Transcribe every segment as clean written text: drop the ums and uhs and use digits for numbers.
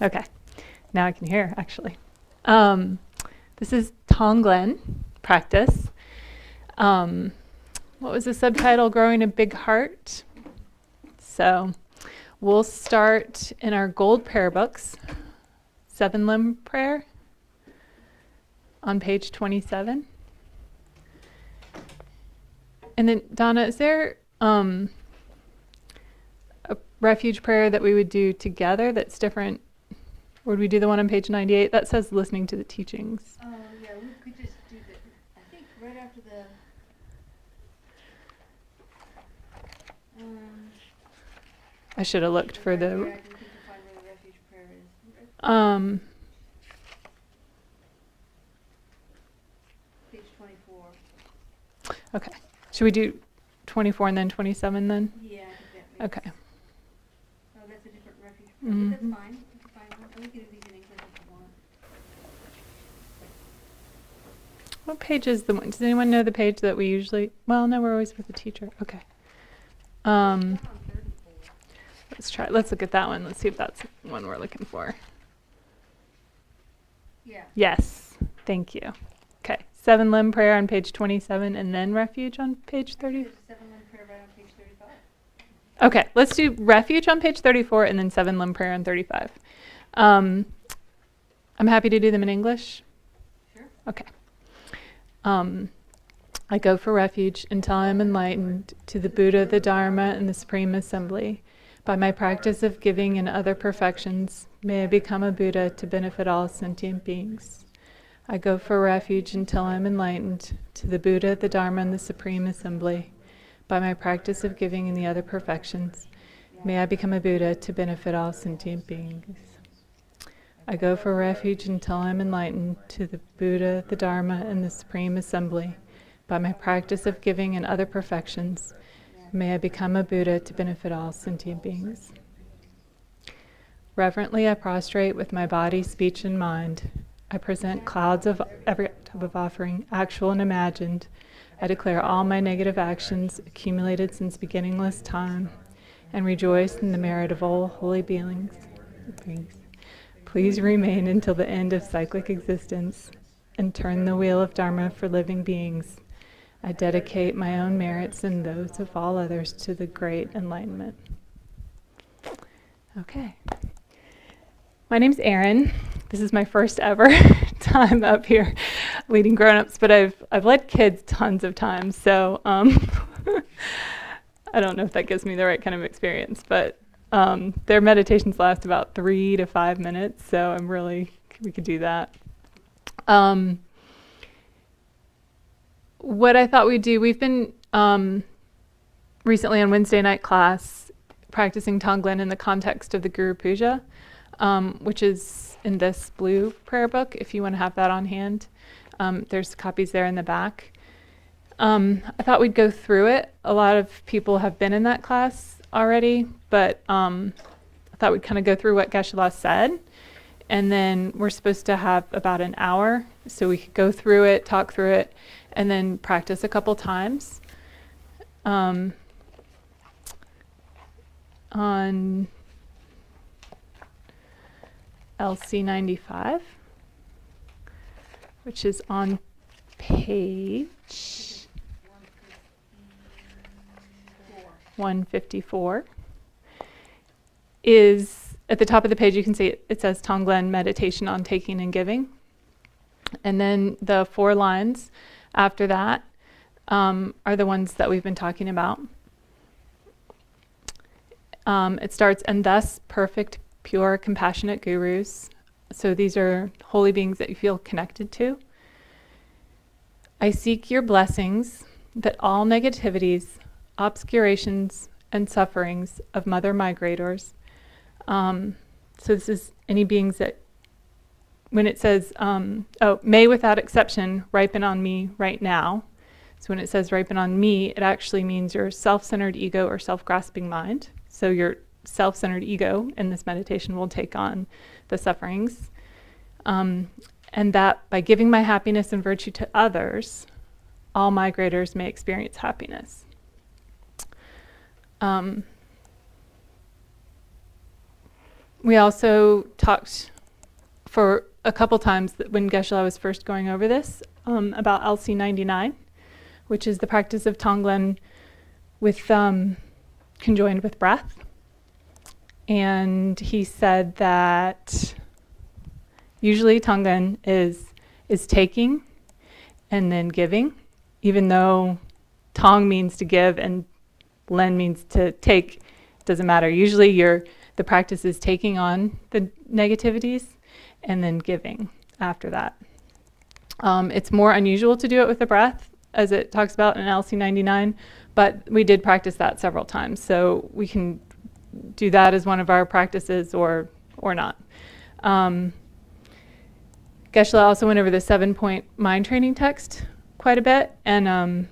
Okay, now I can hear, actually. This is Tonglen practice. What was the subtitle? Growing a Big Heart. So we'll start in our gold prayer books, 7-limb prayer on page 27. And then, Donna, is there a refuge prayer that we would do together that's different? Or would we do the one on page 98? That says listening to the teachings. Oh, yeah, we could just do the, I think right after the, I should have looked for the... I can find where the refuge prayer is. Page 24. Okay. Should we do 24 and then 27 then? Yeah, I think that makes Okay. Oh, that's a different refuge prayer. Mm-hmm. But that's fine. We can find one. We can do these in English if you want. What page is the one? Does anyone know the page that we usually... Well, no, we're always with the teacher. Okay. Let's try. Let's look at that one. Let's see if that's the one we're looking for. Yeah. Yes. Thank you. Okay. 7-limb prayer on page 27 and then refuge on page 30. There's a 7-limb prayer right on page 35. Okay. Let's do refuge on page 34 and then 7-limb prayer on 35. I'm happy to do them in English. Sure. Okay. I go for refuge until I am enlightened to the Buddha, the Dharma, and the Supreme Assembly. By my practice of giving and other perfections, may I become a Buddha to benefit all sentient beings. I go for refuge until I am enlightened to the Buddha, the Dharma, and the Supreme Assembly. By my practice of giving and the other perfections, may I become a Buddha to benefit all sentient beings. I go for refuge until I am enlightened to the Buddha, the Dharma, and the Supreme Assembly. By my practice of giving and other perfections, may I become a Buddha to benefit all sentient beings. Reverently I prostrate with my body, speech, and mind. I present clouds of every type of offering, actual and imagined. I declare all my negative actions accumulated since beginningless time, and rejoice in the merit of all holy beings. Please remain until the end of cyclic existence, and turn the wheel of Dharma for living beings. I dedicate my own merits and those of all others to the great enlightenment. Okay. My name's Erin. This is my first ever time up here leading grown-ups, but I've led kids tons of times, so I don't know if that gives me the right kind of experience, but their meditations last about 3 to 5 minutes, so we could do that. What I thought we'd do, we've been recently on Wednesday night class practicing Tonglen in the context of the Guru Puja, which is in this blue prayer book, if you want to have that on hand. There's copies there in the back. I thought we'd go through it. A lot of people have been in that class already, but I thought we'd kind of go through what Geshe-la said. And then we're supposed to have about an hour, so we could go through it, talk through it, and then practice a couple times. On LC 95, which is on page 154, is at the top of the page. You can see it says Tonglen Meditation on Taking and Giving. And then the 4 lines after that are the ones that we've been talking about. It starts, and thus perfect, pure, compassionate gurus. So these are holy beings that you feel connected to. I seek your blessings that all negativities, obscurations, and sufferings of mother migrators. So this is any beings that, when it says, may without exception ripen on me right now. So when it says ripen on me, it actually means your self-centered ego or self-grasping mind. So your self-centered ego in this meditation will take on the sufferings. And that by giving my happiness and virtue to others, all migrators may experience happiness. We also talked for a couple times when Geshe-la was first going over this about LC 99, which is the practice of Tonglen with conjoined with breath. And he said that usually Tonglen is taking and then giving, even though Tong means to give and Len means to take. It doesn't matter. Usually the practice is taking on the negativities and then giving after that. It's more unusual to do it with the breath, as it talks about in LC 99, but we did practice that several times, so we can do that as one of our practices or not. Geshe-la also went over the 7-point mind training text quite a bit, and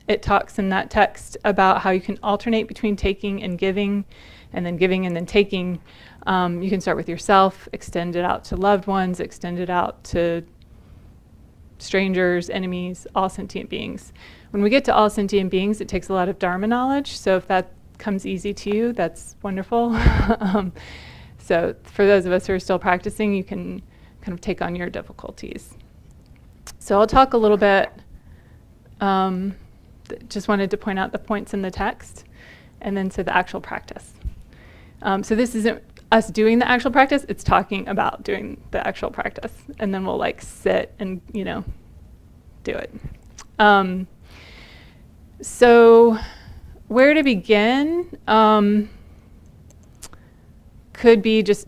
it talks in that text about how you can alternate between taking and giving and then taking. You can start with yourself, extend it out to loved ones, extend it out to strangers, enemies, all sentient beings. When we get to all sentient beings, it takes a lot of Dharma knowledge, so if that comes easy to you, that's wonderful. So for those of us who are still practicing, you can kind of take on your difficulties. So I'll talk a little bit, just wanted to point out the points in the text, and then to the actual practice. So this isn't us doing the actual practice, it's talking about doing the actual practice. And then we'll like sit and, do it. So where to begin? Could be just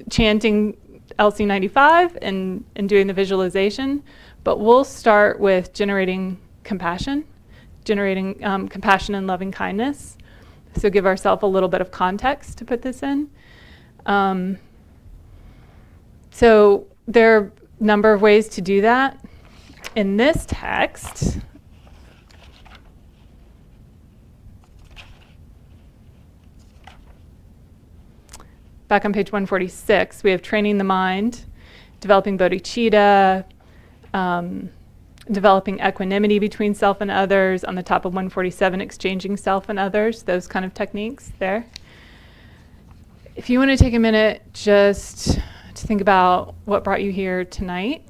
chanting LC 95 and doing the visualization, but we'll start with generating compassion and loving kindness. So give ourselves a little bit of context to put this in. So there are a number of ways to do that. In this text, back on page 146, we have training the mind, developing bodhicitta, developing equanimity between self and others. On the top of 147, exchanging self and others, those kind of techniques there. If you want to take a minute just to think about what brought you here tonight,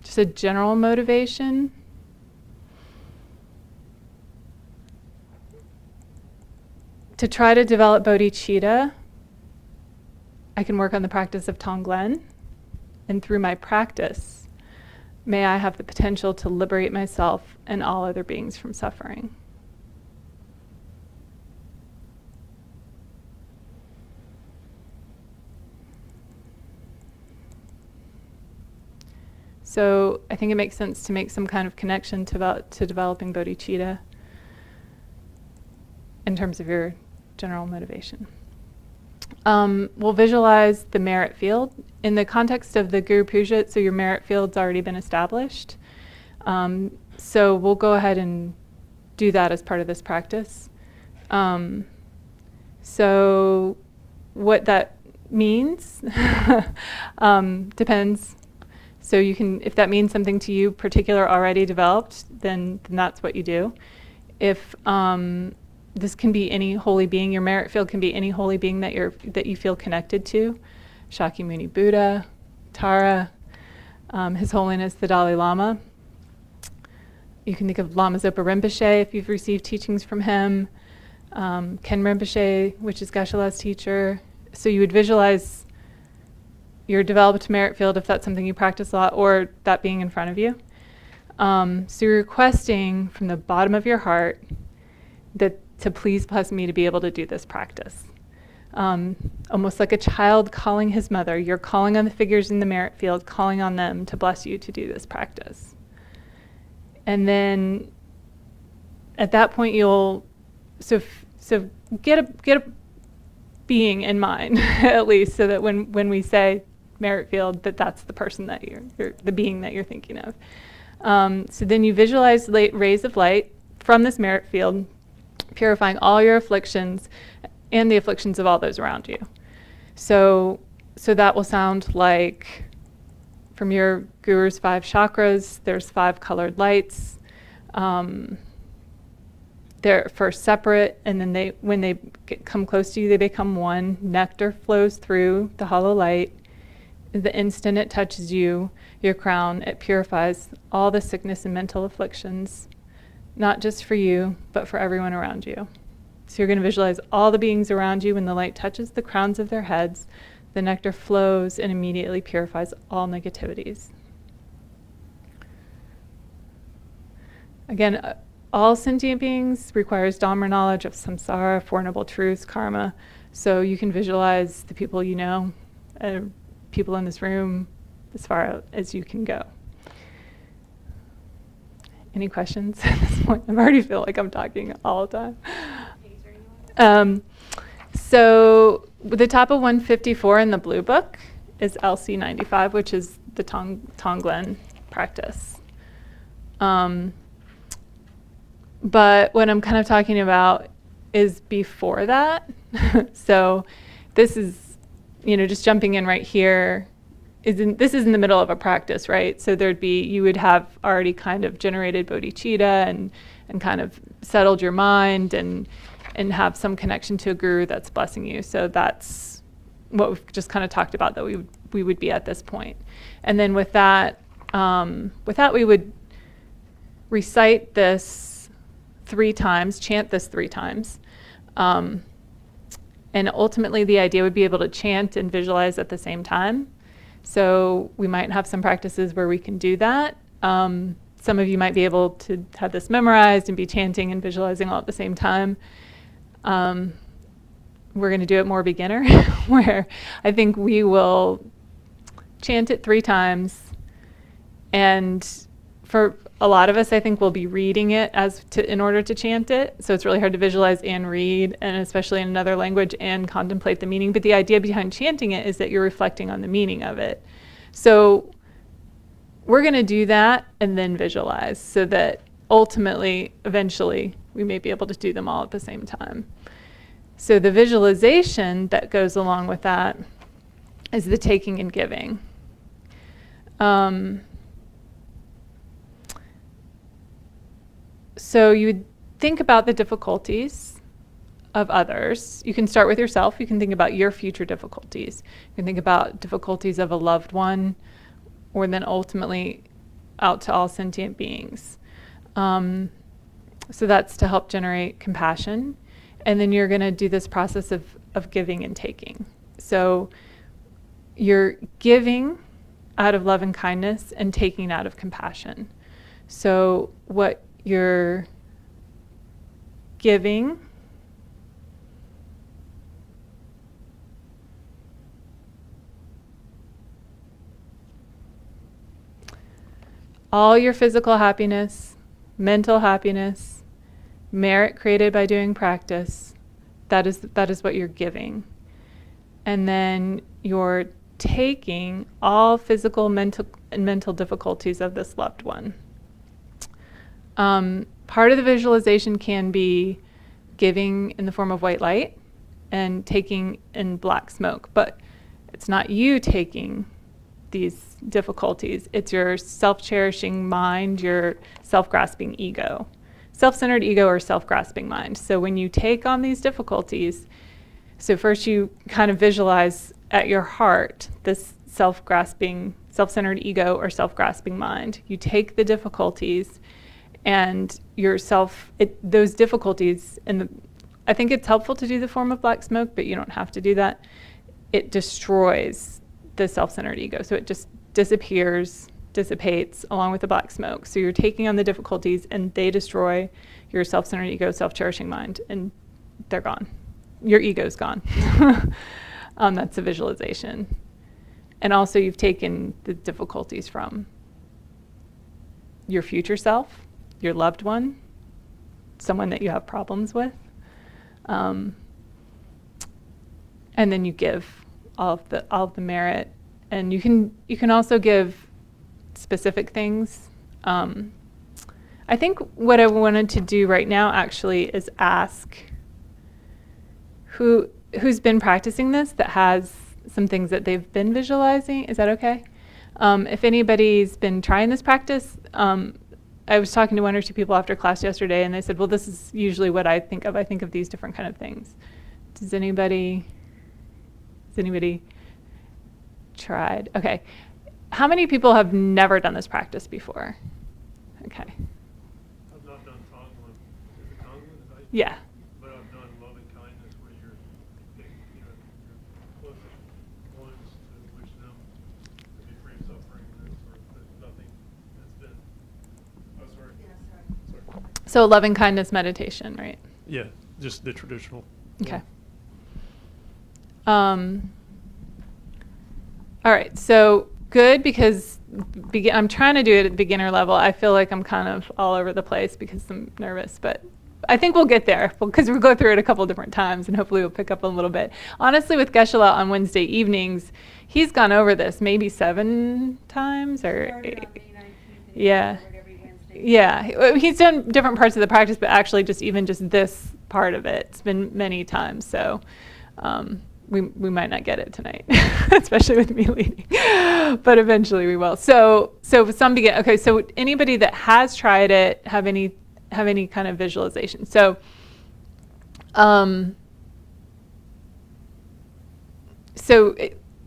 just a general motivation. To try to develop bodhicitta, I can work on the practice of Tonglen, and through my practice, may I have the potential to liberate myself and all other beings from suffering. So I think it makes sense to make some kind of connection to developing bodhicitta in terms of your general motivation. We'll visualize the merit field. In the context of the Guru Puja, so your merit field's already been established. So we'll go ahead and do that as part of this practice. So what that means depends. So you can, if that means something to you particular already developed, then that's what you do. If this can be any holy being, your merit field can be any holy being that you feel connected to. Shakyamuni Buddha, Tara, His Holiness the Dalai Lama. You can think of Lama Zopa Rinpoche if you've received teachings from him. Ken Rinpoche, which is Geshe-la's teacher. So you would visualize your developed merit field if that's something you practice a lot, or that being in front of you. So you're requesting from the bottom of your heart that to please bless me to be able to do this practice. Almost like a child calling his mother. You're calling on the figures in the merit field, calling on them to bless you to do this practice. And then at that point you'll get a being in mind at least, so that when we say merit field, that's the person that you're the being that you're thinking of. So then you visualize rays of light from this merit field, purifying all your afflictions and the afflictions of all those around you. So that will sound like, from your guru's 5 chakras, there's 5 colored lights. they're first separate, and then when they come close to you, they become one. Nectar flows through the hollow light. The instant it touches you, your crown, it purifies all the sickness and mental afflictions, not just for you, but for everyone around you. So you're going to visualize all the beings around you. When the light touches the crowns of their heads, the nectar flows and immediately purifies all negativities. Again, all sentient beings requires Dhamma knowledge of samsara, Four Noble Truths, karma. So you can visualize the people you know, people in this room, as far out as you can go. Any questions at this point? I already feel like I'm talking all the time. So the top of 154 in the blue book is LC 95, which is the Tonglen practice. But what I'm kind of talking about is before that. So this is, just jumping in right here. This is in the middle of a practice, right? So you would have already kind of generated bodhicitta and kind of settled your mind and have some connection to a guru that's blessing you. So that's what we've just kind of talked about, that we would be at this point. And then with that we would recite this 3 times, chant this 3 times. And ultimately the idea would be able to chant and visualize at the same time. So we might have some practices where we can do that. Some of you might be able to have this memorized and be chanting and visualizing all at the same time. We're going to do it more beginner, where I think we will chant it 3 times. And for a lot of us, I think we'll be reading it in order to chant it. So it's really hard to visualize and read, and especially in another language, and contemplate the meaning. But the idea behind chanting it is that you're reflecting on the meaning of it. So we're going to do that and then visualize, so that ultimately, eventually, we may be able to do them all at the same time. So the visualization that goes along with that is the taking and giving. So you would think about the difficulties of others. You can start with yourself. You can think about your future difficulties. You can think about difficulties of a loved one, or then ultimately out to all sentient beings. So that's to help generate compassion. And then you're going to do this process of giving and taking. So you're giving out of love and kindness and taking out of compassion. So what you're giving all your physical happiness, mental happiness, merit created by doing practice, that is what you're giving. And then you're taking all physical, mental difficulties of this loved one. Part of the visualization can be giving in the form of white light and taking in black smoke, but it's not you taking these difficulties. It's your self-cherishing mind, your self-grasping ego. Self-centered ego or self-grasping mind. So when you take on these difficulties, so first you kind of visualize at your heart this self-grasping, self-centered ego or self-grasping mind. You take the difficulties and those difficulties, I think it's helpful to do the form of black smoke, but you don't have to do that. It destroys the self-centered ego. So it just dissipates along with the black smoke. So you're taking on the difficulties and they destroy your self-centered ego, self-cherishing mind, and they're gone. Your ego's gone. That's a visualization. And also you've taken the difficulties from your future self, your loved one, someone that you have problems with. And then you give all of the merit. And you can also give specific things. I think what I wanted to do right now actually is ask who's been practicing this that has some things that they've been visualizing. Is that okay? If anybody's been trying this practice, I was talking to one or two people after class yesterday, and they said, well, this is usually what I think of. I think of these different kind of things. Has anybody tried? Okay. How many people have never done this practice before? Okay. I've not done Tonglen. Is it Tonglen? Right? Yeah. But I've done loving kindness where you're your closest ones to wish them to be free of suffering and that sort of thing. Nothing that's been. Oh, sorry. Yeah, sorry. Sorry. So loving kindness meditation, right? Yeah, just the traditional. Okay. All right, so good, because I'm trying to do it at the beginner level. I feel like I'm kind of all over the place because I'm nervous, but I think we'll get there because we'll go through it a couple different times and hopefully we'll pick up a little bit. Honestly, with Geshe-la on Wednesday evenings, he's gone over this maybe 7 times or Started 8. on May 19th and Yeah. covered every Wednesday. Yeah, he's done different parts of the practice, but actually just this part of it, it's been many times. So we might not get it tonight, especially with me leading, but eventually we will. So some begin. Okay, so anybody that has tried it have any kind of visualization? So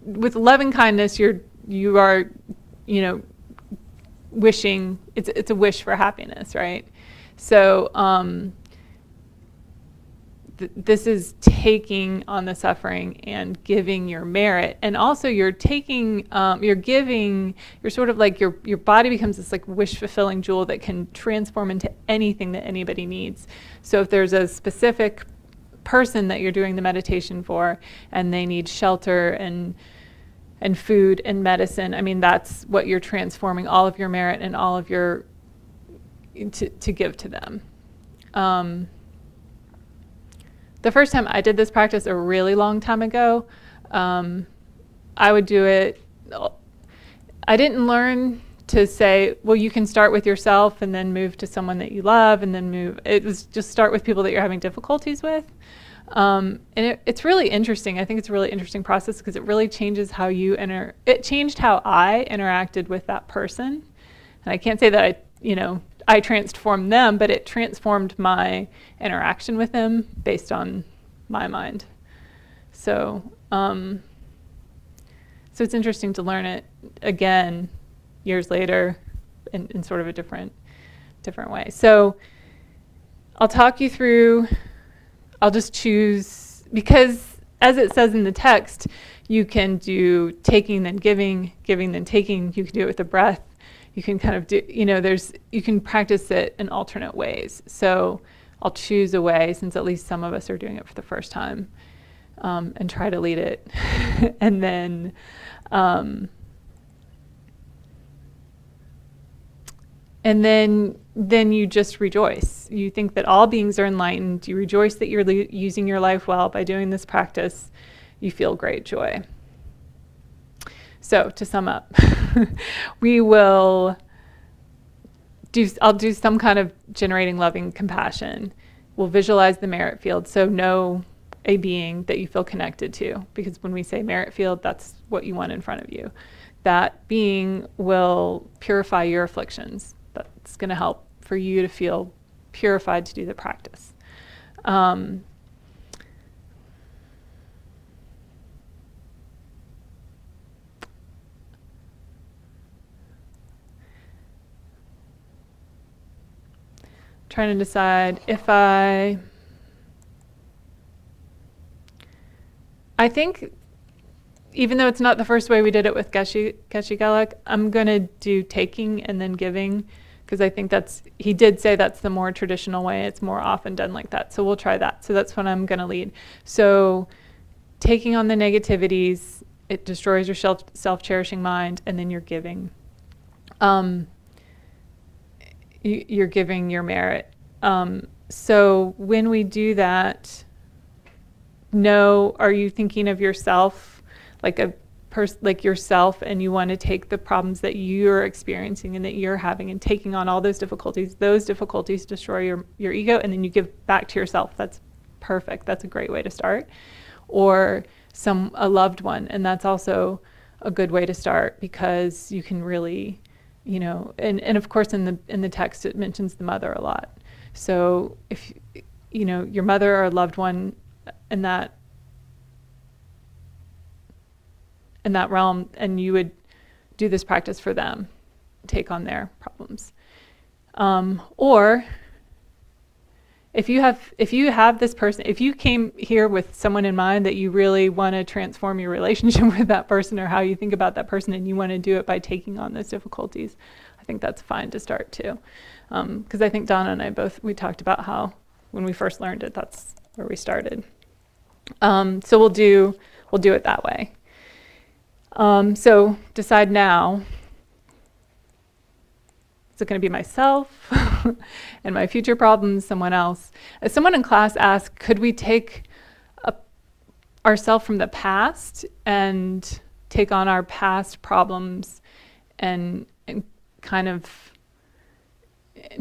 with loving kindness, you are, wishing. It's a wish for happiness, right? So this is taking on the suffering and giving your merit, and also you're taking, you're giving. You're sort of like your body becomes this like wish fulfilling jewel that can transform into anything that anybody needs. So if there's a specific person that you're doing the meditation for, and they need shelter and food and medicine, I mean, that's what you're transforming all of your merit and all of your to give to them. The first time I did this practice a really long time ago, I would do it. I didn't learn to say, well, you can start with yourself and then move to someone that you love and then move. It was just start with people that you're having difficulties with. And it's really interesting. I think it's a really interesting process because it really changes how it changed how I interacted with that person. And I can't say that I transformed them, but it transformed my interaction with them based on my mind. So it's interesting to learn it again years later in sort of a different way. So I'll talk you through. I'll just choose, because as it says in the text, you can do taking then giving, giving then taking. You can do it with the breath. You can kind of do, you can practice it in alternate ways. So I'll choose a way, since at least some of us are doing it for the first time, and try to lead it. And then you just rejoice. You think that all beings are enlightened. You rejoice that you're using your life well by doing this practice. You feel great joy. So to sum up, I'll do some kind of generating loving compassion. We'll visualize the merit field. So know a being that you feel connected to, because when we say merit field, that's what you want in front of you. That being will purify your afflictions. That's going to help for you to feel purified to do the practice. Trying to decide if I think, even though it's not the first way we did it with Geshe-la, I'm going to do taking and then giving, because I think he did say that's the more traditional way. It's more often done like that. So we'll try that. So that's what I'm going to lead. So taking on the negativities, it destroys your self-cherishing mind, and then you're giving. You're giving your merit. So when we do that, are you thinking of yourself like like yourself, and you want to take the problems that you're experiencing and that you're having and taking on all those difficulties destroy your ego, and then you give back to yourself. That's perfect. That's a great way to start. Or a loved one, and that's also a good way to start, because you can really And of course in the text it mentions the mother a lot. So if your mother or a loved one in that realm, and you would do this practice for them, take on their problems. Or if you have this person, if you came here with someone in mind that you really want to transform your relationship with that person or how you think about that person, and you want to do it by taking on those difficulties, I think that's fine to start too. Because I think Donna and I we talked about how when we first learned it, that's where we started. So we'll do it that way. So decide now. Is it going to be myself and my future problems, someone else? As someone in class asked, could we take ourselves from the past and take on our past problems and kind of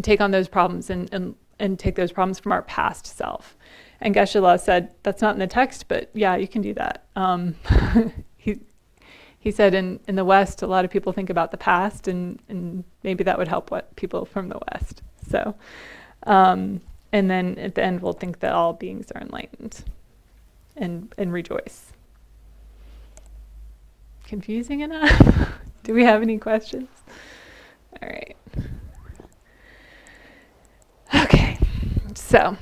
take on those problems and take those problems from our past self? And Geshe-la said, that's not in the text, but yeah, you can do that. He said in the West, a lot of people think about the past, and maybe that would help people from the West. So, and then at the end, we'll think that all beings are enlightened and rejoice. Confusing enough? Do we have any questions? All right. Okay. So,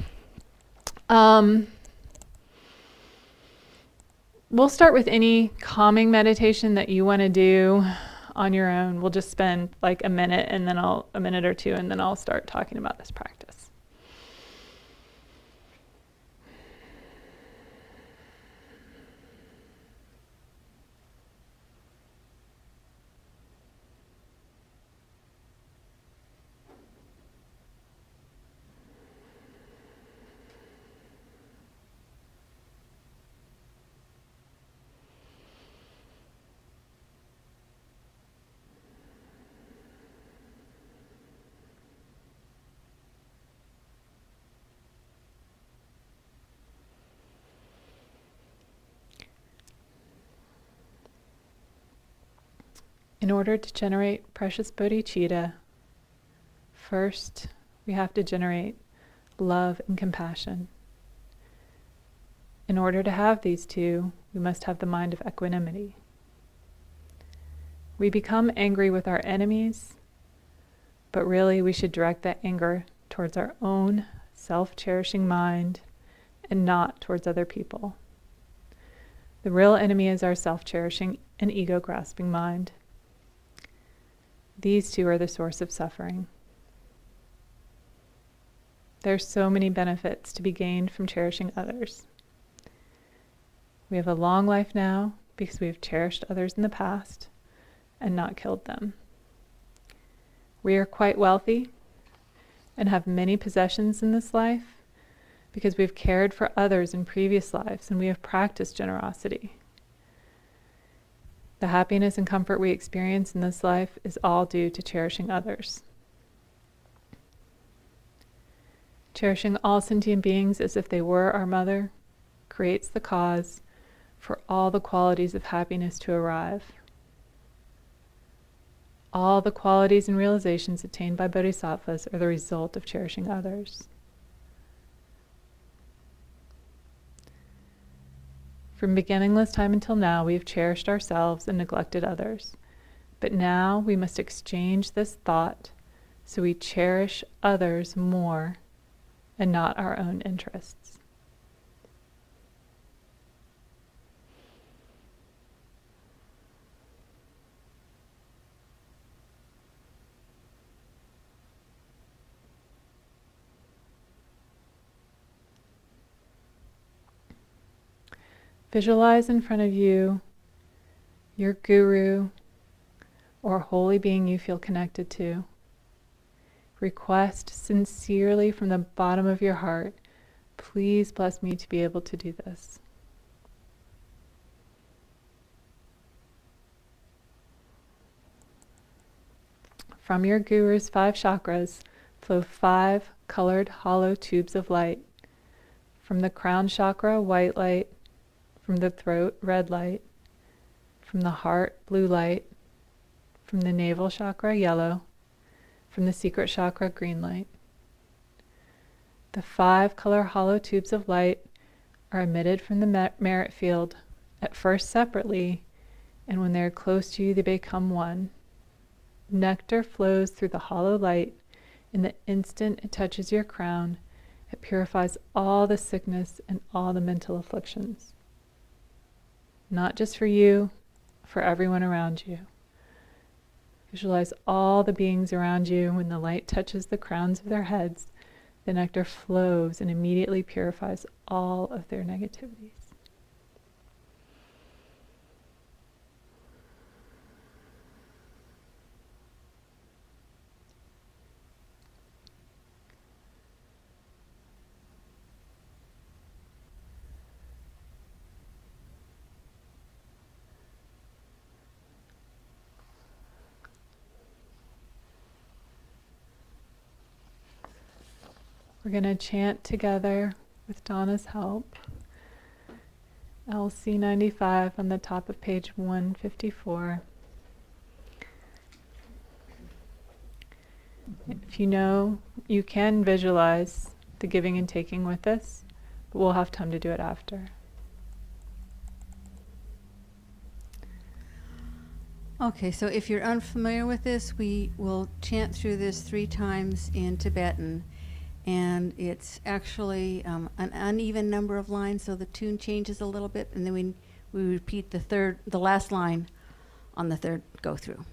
we'll start with any calming meditation that you want to do on your own. We'll just spend like a minute or two, and then I'll start talking about this practice. In order to generate precious bodhicitta, first we have to generate love and compassion. In order to have these two, we must have the mind of equanimity. We become angry with our enemies, but really we should direct that anger towards our own self-cherishing mind and not towards other people. The real enemy is our self-cherishing and ego-grasping mind. These two are the source of suffering. There's so many benefits to be gained from cherishing others. We have a long life now because we have cherished others in the past and not killed them. We are quite wealthy and have many possessions in this life because we've cared for others in previous lives and we have practiced generosity. The happiness and comfort we experience in this life is all due to cherishing others. Cherishing all sentient beings as if they were our mother creates the cause for all the qualities of happiness to arrive. All the qualities and realizations attained by bodhisattvas are the result of cherishing others. From beginningless time until now, we have cherished ourselves and neglected others. But now we must exchange this thought so we cherish others more and not our own interests. Visualize in front of you your guru or holy being you feel connected to. Request sincerely from the bottom of your heart, please bless me to be able to do this. From your guru's 5 chakras flow 5 colored hollow tubes of light. From the crown chakra, white light. From the throat, red light. From the heart, blue light. from the navel chakra, yellow, from the secret chakra, green light. The 5 color hollow tubes of light are emitted from the merit field, at first separately, and when they're close to you, they become one. Nectar flows through the hollow light. In the instant it touches your crown, it purifies all the sickness and all the mental afflictions. Not just for you, for everyone around you. Visualize all the beings around you. When the light touches the crowns of their heads, the nectar flows and immediately purifies all of their negativities. We're going to chant together with Donna's help. LC 95 on the top of page 154. If you know, you can visualize the giving and taking with this, but we'll have time to do it after. Okay, so if you're unfamiliar with this, we will chant through this 3 times in Tibetan. And it's actually an uneven number of lines, so the tune changes a little bit, and then we repeat the last line on the third go through.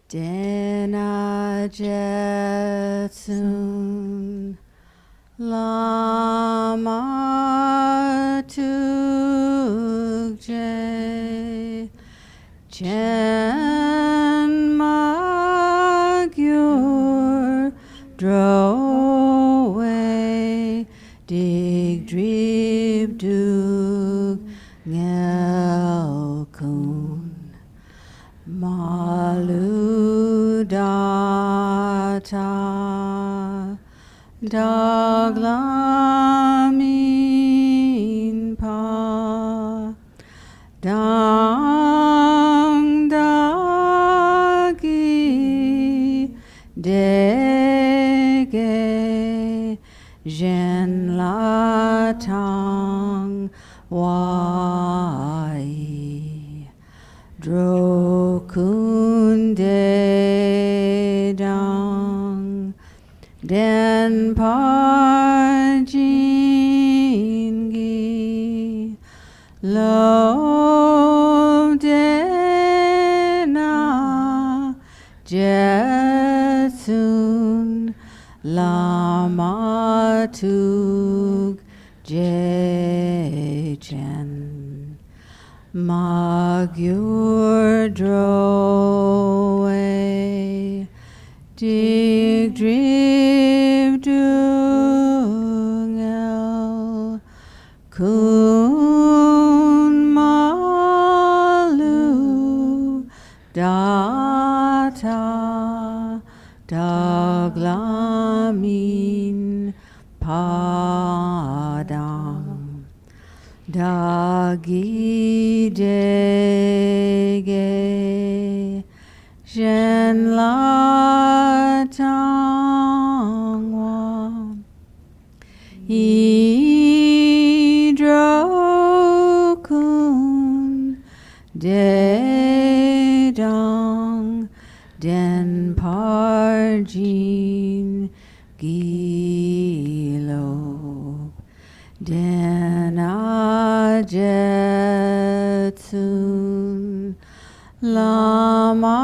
Dena jetsun lama tukje chen magyar drowe dig drib dug ngel kun malu data daglamin pa dang dagi dege jen la tang wai drokunde dang den parjingi lo dena jetsun lama tug jechen magyar drowe dig drib dungel kun malu data daglamin padang dagi dege jen la tangwa idrokun dedang den parjin gilo den ajetsun lama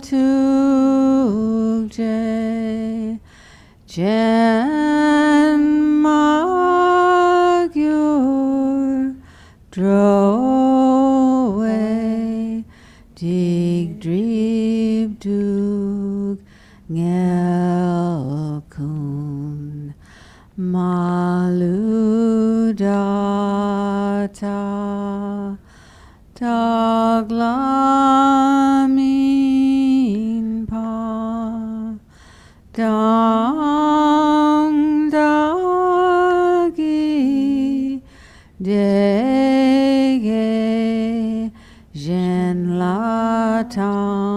tukje jen magyar drowe dig drib dug ngel kun malu data daglamin pa dang dagi dege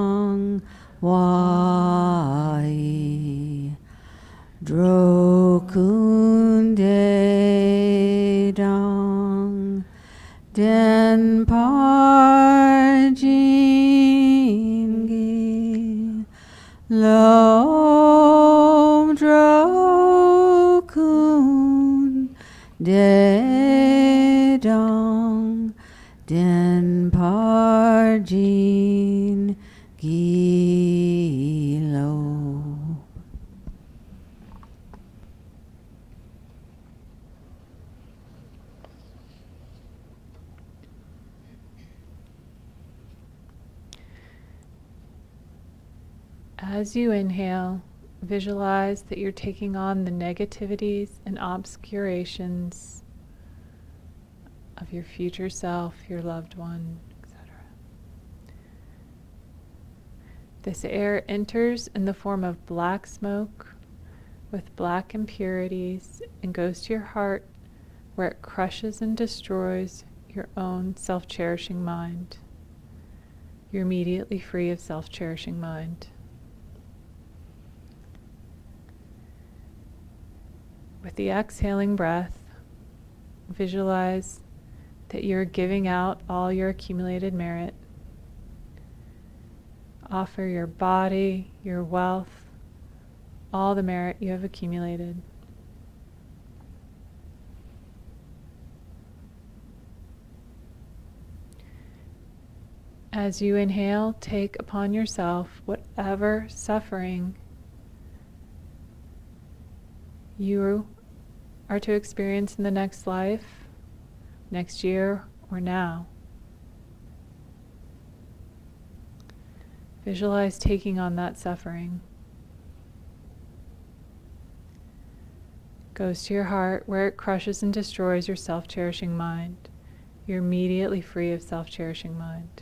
dong wai drokun de dong den par jin gi lo drokun de dong den par jin gi lo. As you inhale, visualize that you're taking on the negativities and obscurations of your future self, your loved one, etc. This air enters in the form of black smoke with black impurities and goes to your heart, where it crushes and destroys your own self-cherishing mind. You're immediately free of self-cherishing mind. With the exhaling breath, visualize that you're giving out all your accumulated merit. Offer your body, your wealth, all the merit you have accumulated. As you inhale, take upon yourself whatever suffering you are to experience in the next life, next year, or now. Visualize taking on that suffering. Goes to your heart, where it crushes and destroys your self-cherishing mind. You're immediately free of self-cherishing mind.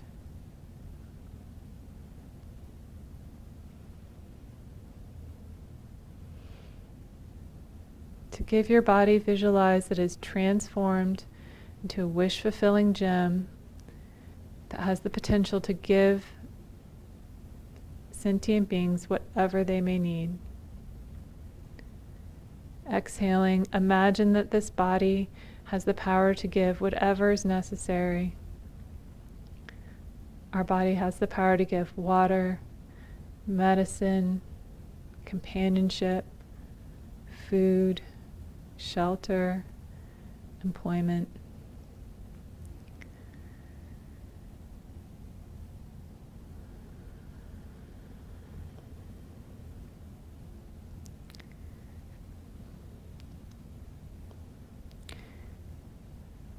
To give your body, visualize that it is transformed into a wish-fulfilling gem that has the potential to give sentient beings whatever they may need. Exhaling, imagine that this body has the power to give whatever is necessary. Our body has the power to give water, medicine, companionship, food, shelter, employment.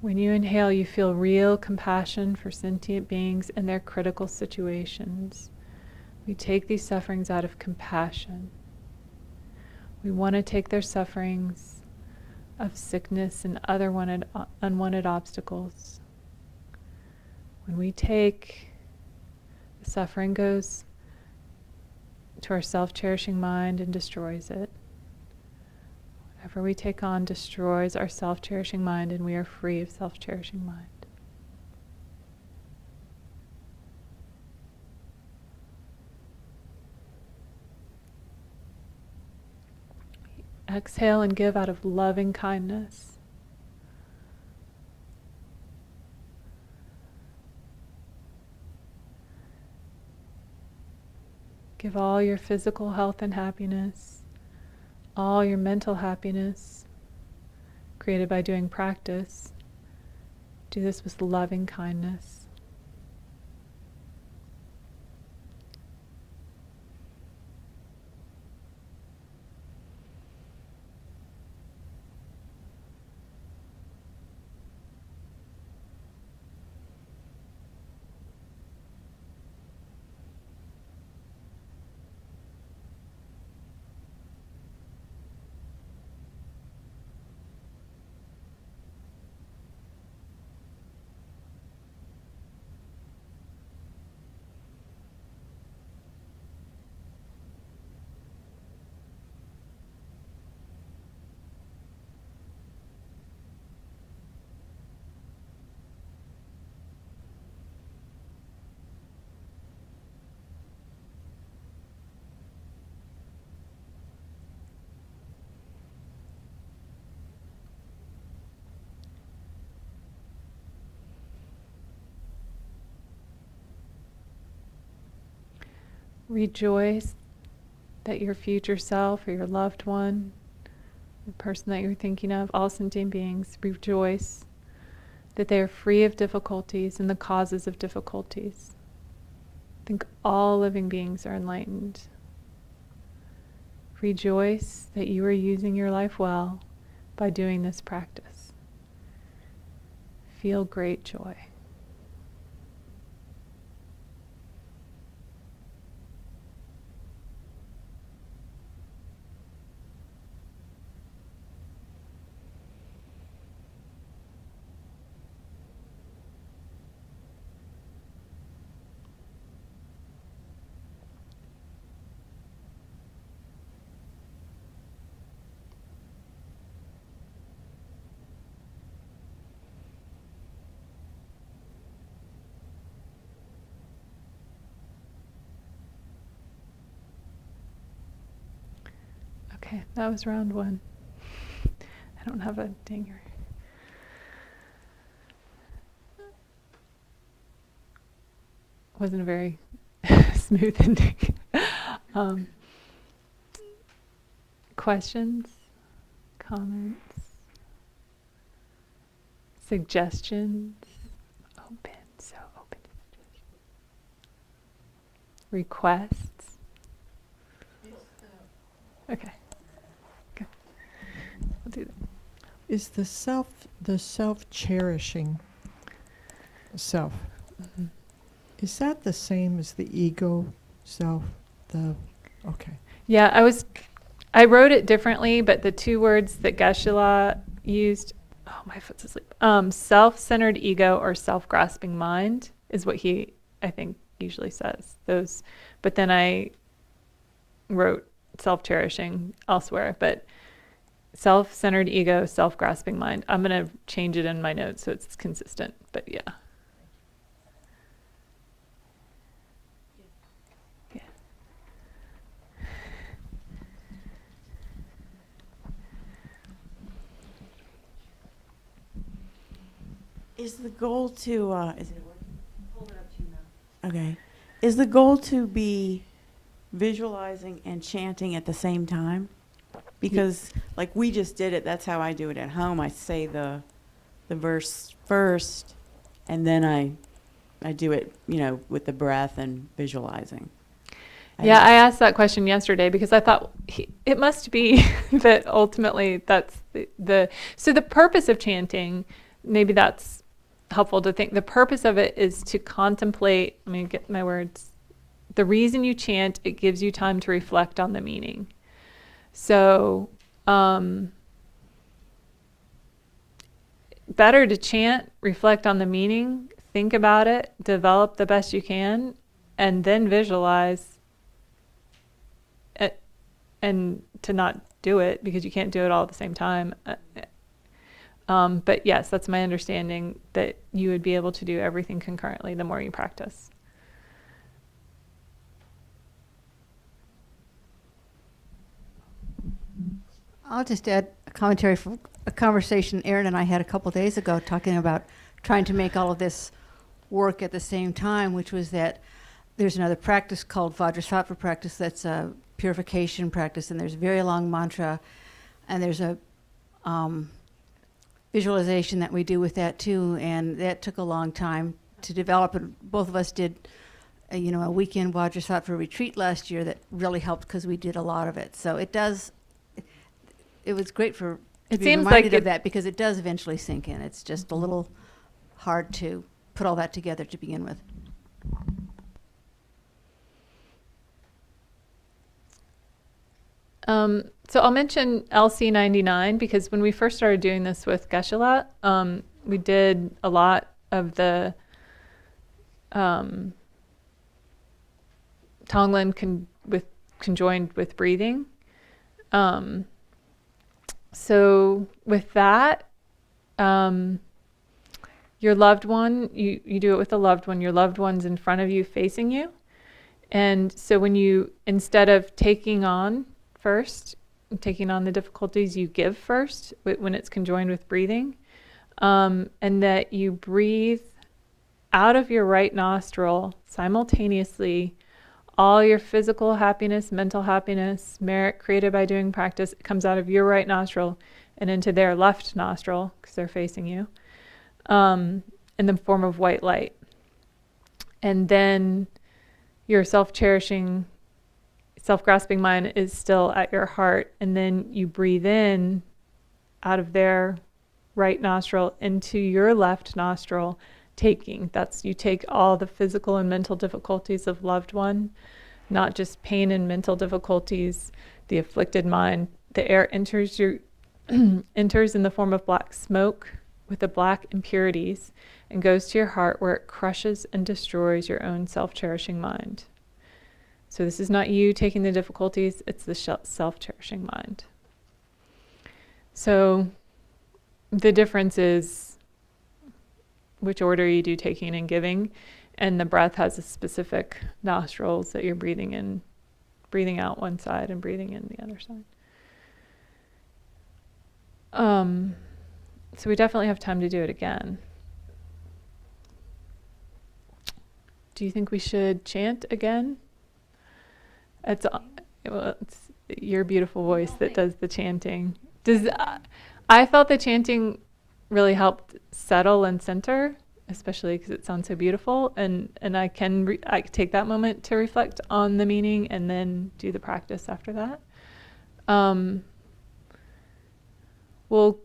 When you inhale, you feel real compassion for sentient beings and their critical situations. We take these sufferings out of compassion. We want to take their sufferings of sickness and other unwanted obstacles. When we take, the suffering goes to our self-cherishing mind and destroys it. Whatever we take on destroys our self-cherishing mind, and we are free of self-cherishing mind. Exhale and give out of loving kindness. Give all your physical health and happiness, all your mental happiness, created by doing practice. Do this with loving kindness. Rejoice that your future self or your loved one, the person that you're thinking of, all sentient beings, rejoice that they are free of difficulties and the causes of difficulties. I think all living beings are enlightened. Rejoice that you are using your life well by doing this practice. Feel great joy. Okay, that was round 1. I don't have a dinger. Wasn't a very smooth ending. Questions? Comments? Suggestions? Open, so open to suggestions. Requests? Okay. Good. We'll do that. Is the self-cherishing self, Mhm. is that the same as the ego self? Okay. Yeah, I wrote it differently, but the 2 words that Geshe-la used, oh, my foot's asleep. Self-centered ego or self-grasping mind is what he, I think, usually says. Those, but then I wrote self-cherishing elsewhere, but self-centered ego, self-grasping mind. I'm going to change it in my notes so it's consistent, but yeah. Yeah. Is the goal to, is it working? Hold it up to your mouth. Okay. Is the goal to be visualizing and chanting at the same time? Because like we just did it, that's how I do it at home. I say the verse first, and then I do it, with the breath and visualizing. Yeah, I asked that question yesterday because I thought it must be that ultimately that's so the purpose of chanting, maybe that's helpful to think. The purpose of it is to contemplate, let me get my words. The reason you chant, it gives you time to reflect on the meaning. So, better to chant, reflect on the meaning, think about it, develop the best you can, and then visualize it, and to not do it because you can't do it all at the same time. But yes, that's my understanding, that you would be able to do everything concurrently the more you practice. I'll just add a commentary from a conversation Aaron and I had a couple days ago talking about trying to make all of this work at the same time, which was that there's another practice called Vajrasattva practice that's a purification practice, and there's a very long mantra, and there's a visualization that we do with that too, and that took a long time to develop, and both of us did a weekend Vajrasattva retreat last year that really helped because we did a lot of it. So it was great to It be seems reminded like of that, because it does eventually sink in. It's just a little hard to put all that together to begin with. So I'll mention LC99 because when we first started doing this with Geshe-la, we did a lot of the Tonglen conjoined with breathing. So with that, your loved one, you do it with a loved one. Your loved one's in front of you, facing you. And so when you, instead of taking on the difficulties, you give first when it's conjoined with breathing. And that you breathe out of your right nostril simultaneously all your physical happiness, mental happiness, merit created by doing practice, it comes out of your right nostril and into their left nostril, because they're facing you, in the form of white light. And then your self-cherishing, self-grasping mind is still at your heart. And then you breathe in out of their right nostril into your left nostril, taking. That's, you take all the physical and mental difficulties of loved one, not just pain and mental difficulties, the afflicted mind. The air enters enters in the form of black smoke with the black impurities and goes to your heart, where it crushes and destroys your own self-cherishing mind. So this is not you taking the difficulties, it's the self-cherishing mind. So the difference is which order you do taking and giving, and the breath has a specific nostrils that you're breathing in, breathing out one side and breathing in the other side. So we definitely have time to do it again. Do you think we should chant again? It's your beautiful voice that does the chanting. I felt the chanting really helped settle and center, especially because it sounds so beautiful, and I can take that moment to reflect on the meaning and then do the practice after that. Well,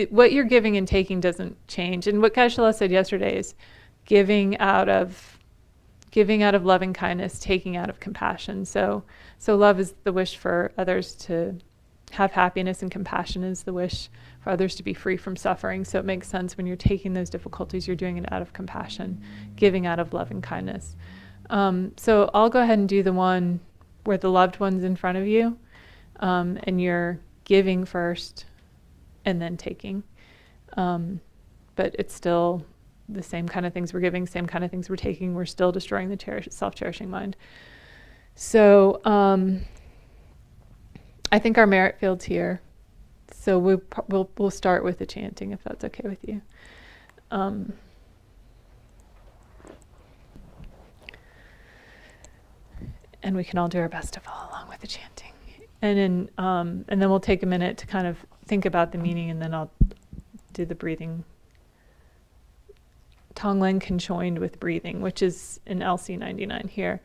what you're giving and taking doesn't change, and what Kaishala said yesterday is giving out of loving kindness, taking out of compassion. So love is the wish for others to have happiness, and compassion is the wish for others to be free from suffering. So it makes sense when you're taking those difficulties, you're doing it out of compassion, giving out of loving kindness. So I'll go ahead and do the one where the loved one's in front of you, and you're giving first and then taking. But it's still the same kind of things we're giving, same kind of things we're taking. We're still destroying the self-cherishing mind. So I think our merit field's here. So we'll start with the chanting, if that's okay with you. And we can all do our best to follow along with the chanting. And then we'll take a minute to kind of think about the meaning, and then I'll do the breathing. Tonglen conjoined with breathing, which is in LC 99 here.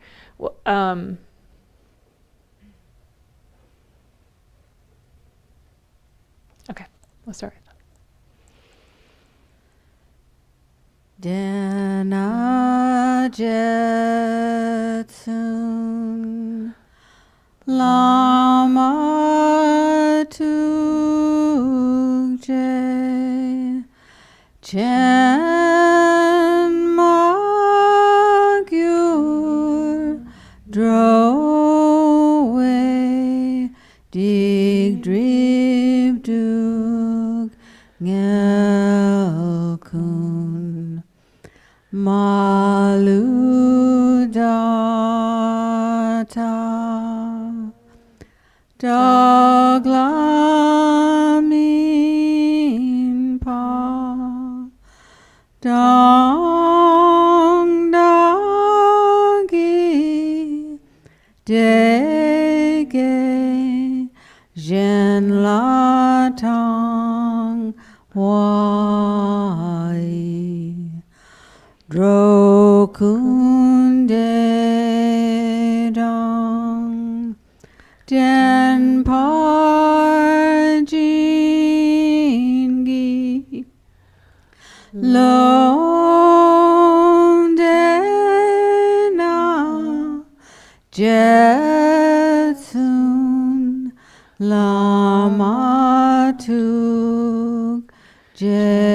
Okay, we'll start. Dana Jetsun Lama Tukje Chen Magyur Drowe Dig Drib Dug Ngelkun Maludata Doglamin Pa Dong Dagi Dege Jen Latang Wai Drokunde Dong Den Parjingi Londena Jetsun Lamatuk Jechen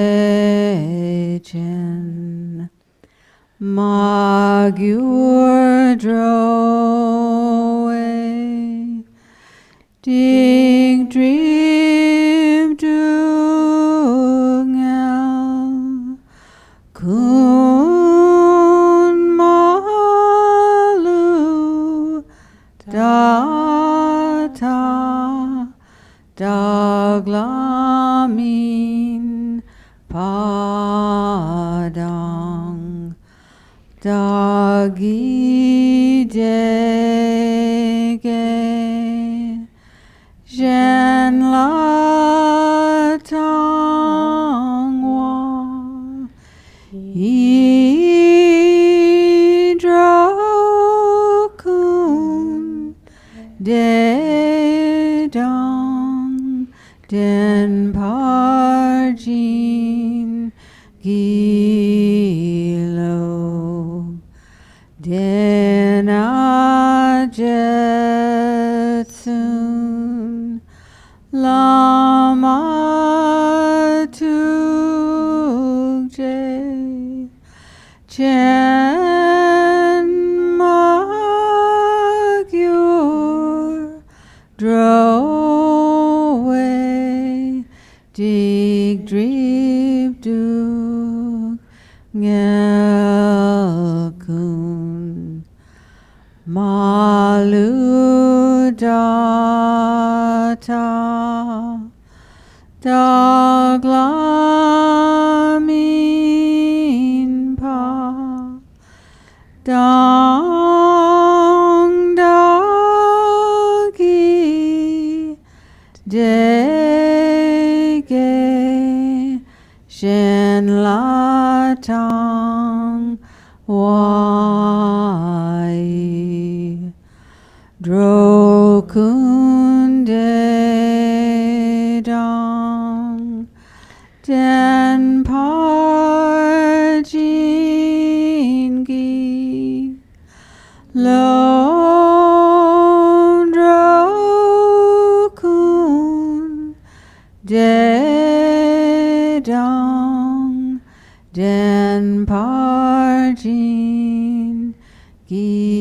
Magyar Drowe Dig Drib Dungel Kun Malu Data Daglamin Padang Dagi dege jen la tang wa yi dro kun de dong den parjin gilo den ajetsun lama tuje chen magyur drove dig drip duk ngelkun malu data daglamin pa dang dagi dege shen la tang wai drokun de dang den parjin gi lo drokun de dang den parjin gilo.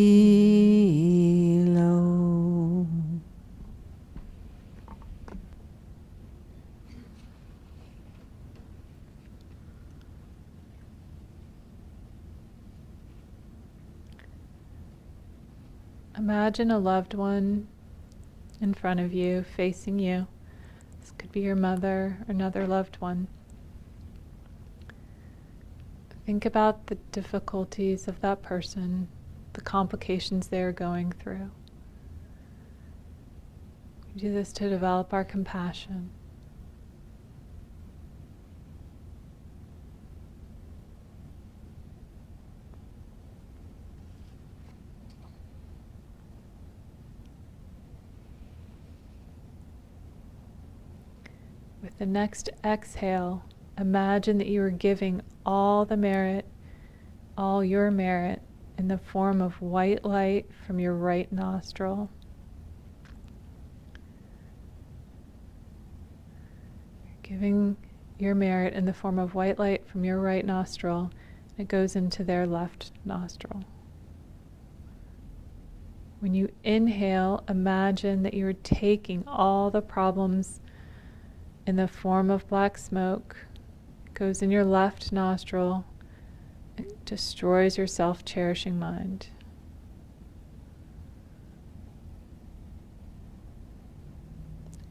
Imagine a loved one in front of you, facing you. This could be your mother or another loved one. Think about the difficulties of that person, the complications they are going through. We do this to develop our compassion. With the next exhale, imagine that you are giving all the merit, all your merit, in the form of white light from your right nostril. You're giving your merit in the form of white light from your right nostril. It goes into their left nostril. When you inhale, imagine that you are taking all the problems in the form of black smoke. It goes in your left nostril. It destroys your self-cherishing mind.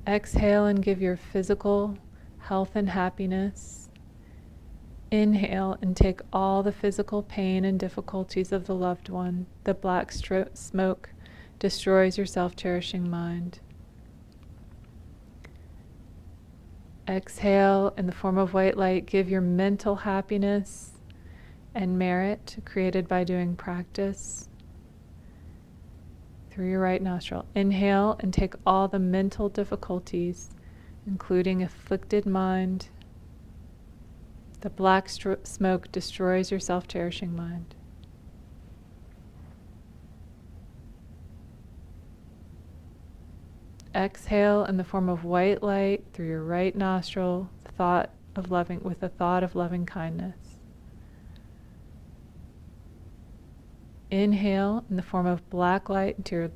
Exhale and give your physical health and happiness. Inhale and take all the physical pain and difficulties of the loved one. The black smoke destroys your self-cherishing mind. Exhale in the form of white light. Give your mental happiness and merit created by doing practice through your right nostril. Inhale and take all the mental difficulties, including afflicted mind. The black smoke destroys your self-cherishing mind. Exhale in the form of white light through your right nostril, with a thought of loving kindness. Inhale in the form of black light into your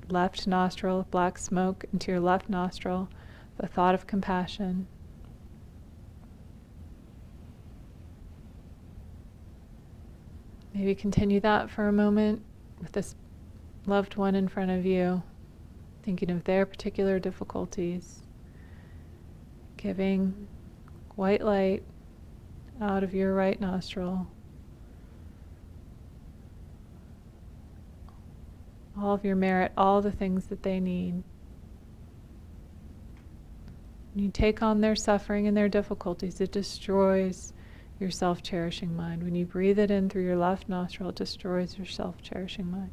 left nostril, black smoke into your left nostril, the thought of compassion. Maybe continue that for a moment with this loved one in front of you, thinking of their particular difficulties, giving white light out of your right nostril, all of your merit, all the things that they need. When you take on their suffering and their difficulties, it destroys your self-cherishing mind. When you breathe it in through your left nostril, it destroys your self-cherishing mind.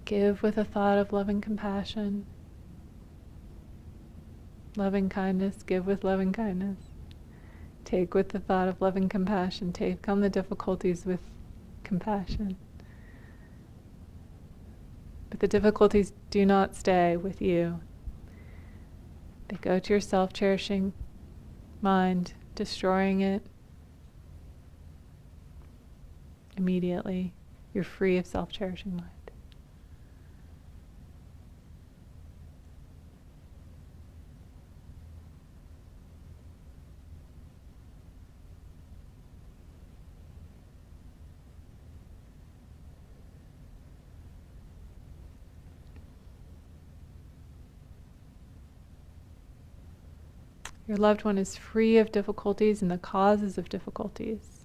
Give with a thought of loving compassion, loving kindness. Give with loving kindness. Take with the thought of loving compassion. Take on the difficulties with compassion. But the difficulties do not stay with you. They go to your self-cherishing mind, destroying it immediately. You're free of self-cherishing mind. Your loved one is free of difficulties and the causes of difficulties.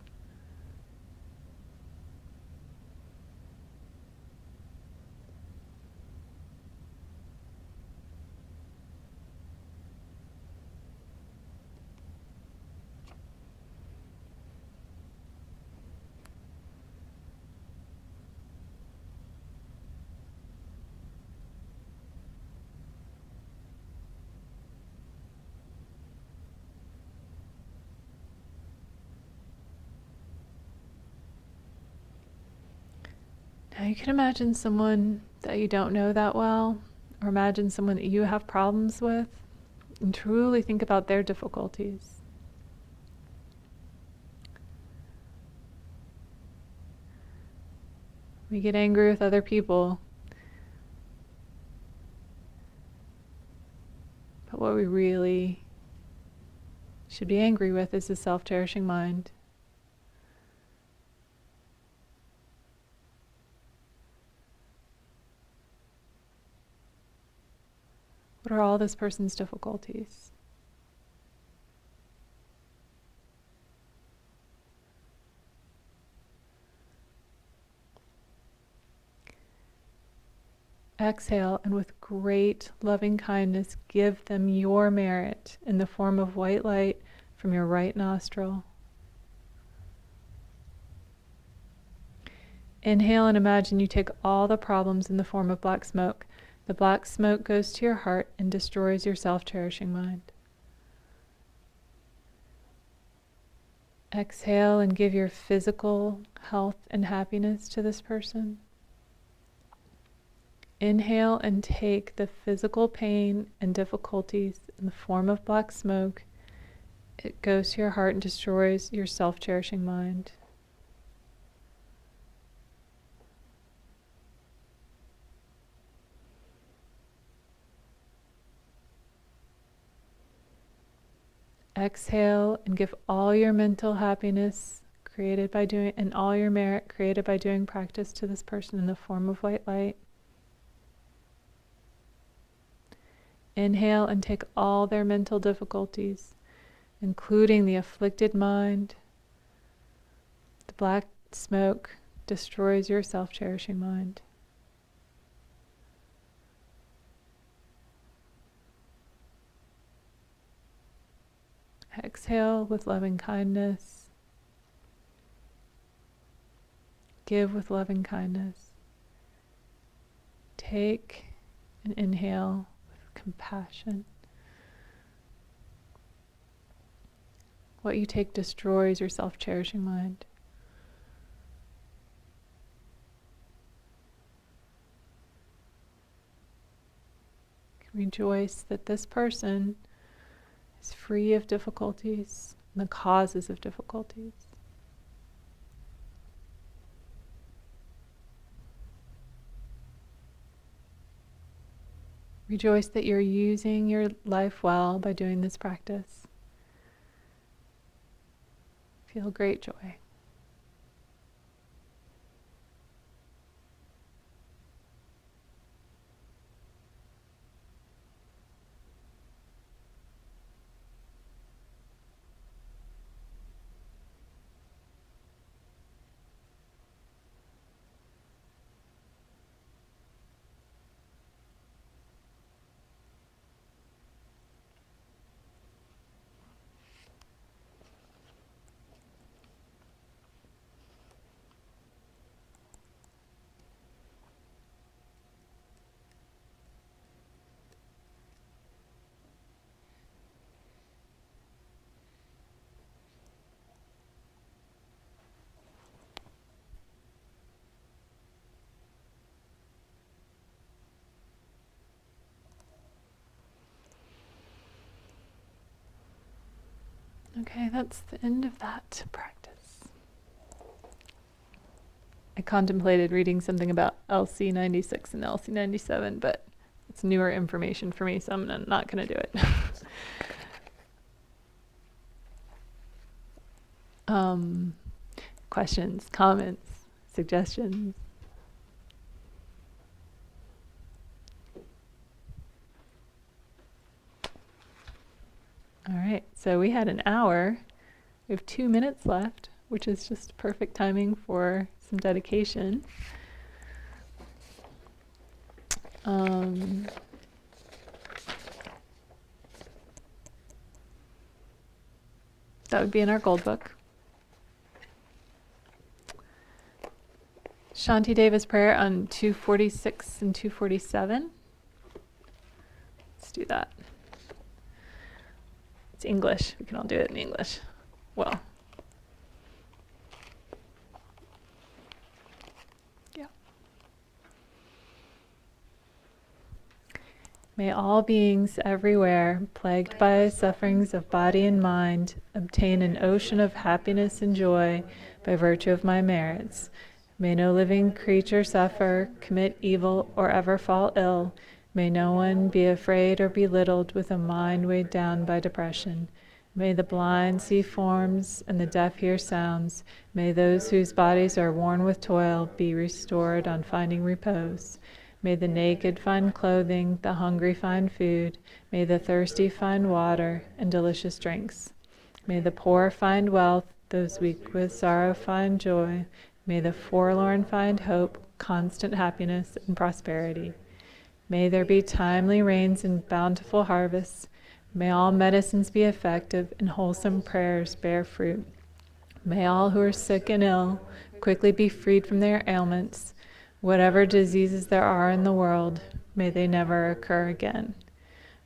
Now you can imagine someone that you don't know that well, or imagine someone that you have problems with, and truly think about their difficulties. We get angry with other people, but what we really should be angry with is the self-cherishing mind. What are all this person's difficulties? Exhale, and with great loving kindness, give them your merit in the form of white light from your right nostril. Inhale and imagine you take all the problems in the form of black smoke. The black smoke goes to your heart and destroys your self-cherishing mind. Exhale and give your physical health and happiness to this person. Inhale and take the physical pain and difficulties in the form of black smoke. It goes to your heart and destroys your self-cherishing mind. Exhale and give all your mental happiness created by doing, and all your merit created by doing practice to this person in the form of white light. Inhale and take all their mental difficulties, including the afflicted mind. The black smoke destroys your self-cherishing mind. Exhale with loving kindness. Give with loving kindness. Take and inhale with compassion. What you take destroys your self-cherishing mind. Rejoice that this person is free of difficulties and the causes of difficulties. Rejoice that you're using your life well by doing this practice. Feel great joy. Okay, that's the end of that practice. I contemplated reading something about LC 96 and LC 97, but it's newer information for me, so I'm not going to do it. Questions, comments, suggestions? All right, so we had an hour. We have 2 minutes left, which is just perfect timing for some dedication. That would be in our gold book. Shanti Deva's prayer on 246 and 247. Let's do that. It's English. We can all do it in English. Well, yeah. May all beings everywhere, plagued by sufferings of body and mind, obtain an ocean of happiness and joy by virtue of my merits. May no living creature suffer, commit evil, or ever fall ill. May no one be afraid or belittled with a mind weighed down by depression. May the blind see forms and the deaf hear sounds. May those whose bodies are worn with toil be restored on finding repose. May the naked find clothing, the hungry find food. May the thirsty find water and delicious drinks. May the poor find wealth, those weak with sorrow find joy. May the forlorn find hope, constant happiness, and prosperity. May there be timely rains and bountiful harvests. May all medicines be effective and wholesome prayers bear fruit. May all who are sick and ill quickly be freed from their ailments. Whatever diseases there are in the world, may they never occur again.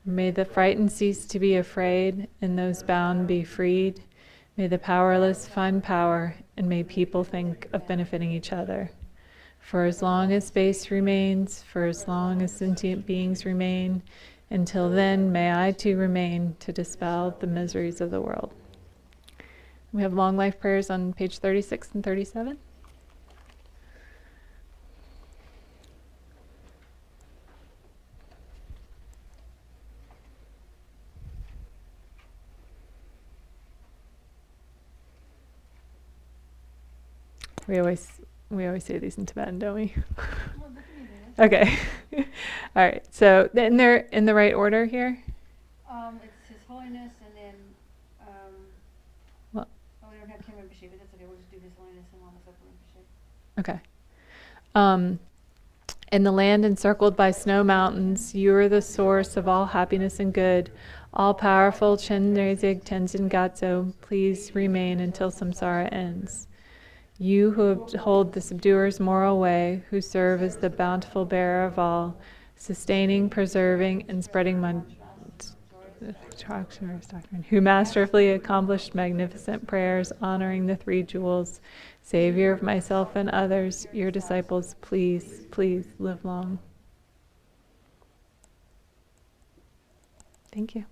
May the frightened cease to be afraid, and those bound be freed. May the powerless find power, and may people think of benefiting each other. For as long as space remains, for as long as sentient beings remain, until then may I too remain to dispel the miseries of the world. We have long life prayers on page 36 and 37. We always say these in Tibetan, don't we? Okay. All right. So then they're in the right order here. It's His Holiness, and then Well, we don't have Kim Rinpoche, but that's okay. We'll just do His Holiness and Lama Zopa Rinpoche. okay. In the land encircled by snow mountains, you are the source of all happiness and good. All powerful Chenrezig Tenzin Gyatso, please remain until samsara ends. You who uphold the subduer's moral way, who serve as the bountiful bearer of all, sustaining, preserving, and spreading doctrine, who masterfully accomplished magnificent prayers honoring the three jewels, Savior of myself and others, your disciples, please, please live long. Thank you.